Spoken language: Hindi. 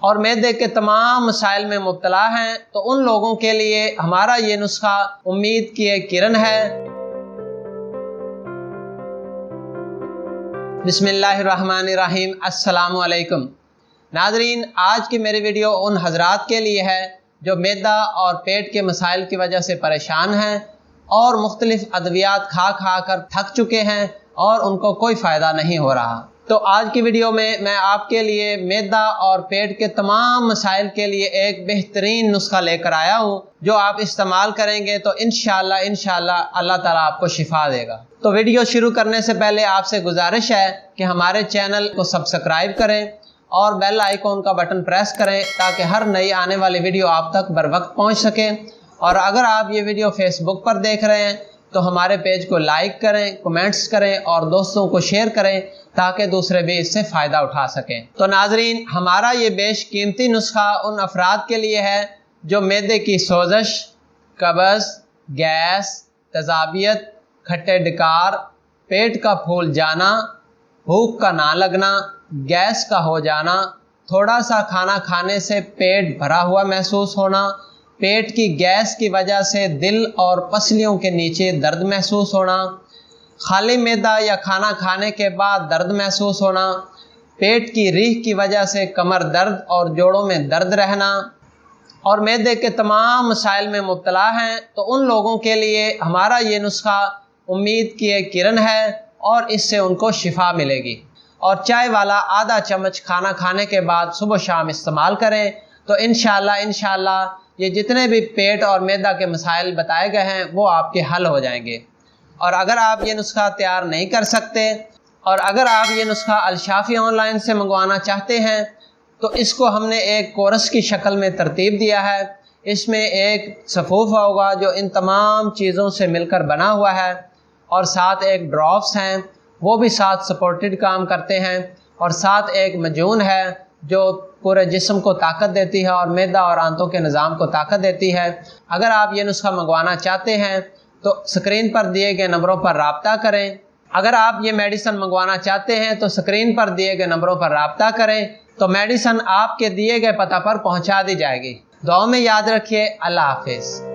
और मैदे के तमाम मसाइल में मुब्तला हैं, तो उन लोगों के लिए हमारा ये नुस्खा उम्मीद की एक किरण है। बिस्मिल्लाहिर्रहमानिर्रहीम। अस्सलामु अलैकुम नाज़रीन, आज की मेरी वीडियो उन हजरात के लिए है जो मैदा और पेट के मसाइल की वजह से परेशान हैं और मुख्तलिफ अद्वियात खा खा कर थक चुके हैं और उनको कोई फ़ायदा नहीं हो रहा। तो आज की वीडियो में मैं आपके लिए मैदा और पेट के तमाम मसाइल के लिए एक बेहतरीन नुस्खा लेकर आया हूँ, जो आप इस्तेमाल करेंगे तो इंशाअल्लाह अल्लाह ताला आपको शिफा देगा। तो वीडियो शुरू करने से पहले आपसे गुजारिश है कि हमारे चैनल को सब्सक्राइब करें और बेल आइकॉन का बटन प्रेस करें ताकि हर नई आने वाली वीडियो आप तक बर वक्त पहुँच सके। और अगर आप ये वीडियो फेसबुक पर देख रहे हैं तो हमारे पेज को लाइक करें, कमेंट्स करें और दोस्तों को शेयर करें ताकि दूसरे भी इससे फ़ायदा उठा सकें। तो नाजरीन, हमारा ये बेशकीमती नुस्खा उन अफराद के लिए है जो मैदे की सोजश, कब्ज़, गैस, तेज़ाबियत, खट्टे डकार, पेट का फूल जाना, भूख का ना लगना, गैस का हो जाना, थोड़ा सा खाना खाने से पेट भरा हुआ महसूस होना, पेट की गैस की वजह से दिल और पसलियों के नीचे दर्द महसूस होना, खाली मैदा या खाना खाने के बाद दर्द महसूस होना, पेट की रीह की वजह से कमर दर्द और जोड़ों में दर्द रहना और मैदे के तमाम मसाइल में मुब्तला हैं, तो उन लोगों के लिए हमारा ये नुस्खा उम्मीद की एक किरण है और इससे उनको शिफा मिलेगी। और चाय वाला आधा चम्मच खाना खाने के बाद सुबह शाम इस्तेमाल करें तो इंशाअल्लाह ये जितने भी पेट और मैदा के मसाइल बताए गए हैं वो आपके हल हो जाएंगे। और अगर आप ये नुस्खा तैयार नहीं कर सकते और अगर आप ये नुस्खा अलशाफी ऑनलाइन से मंगवाना चाहते हैं तो इसको हमने एक कोर्स की शक्ल में तरतीब दिया है। इसमें एक सफ़ूफ़ा होगा जो इन तमाम चीज़ों से मिलकर बना हुआ है और साथ एक ड्रॉप्स हैं, वो भी साथ सपोर्टेड काम करते हैं और साथ एक मजून है जो पूरे जिस्म को ताकत देती है और मैदा और आंतों के निज़ाम को ताकत देती है। अगर आप ये नुस्खा मंगवाना चाहते हैं तो स्क्रीन पर दिए गए नंबरों पर राब्ता करें। अगर आप ये मेडिसिन मंगवाना चाहते हैं तो स्क्रीन पर दिए गए नंबरों पर राब्ता करें तो मेडिसिन आपके दिए गए पता पर पहुंचा दी जाएगी। दुआ में याद रखिए। अल्लाह हाफिज़।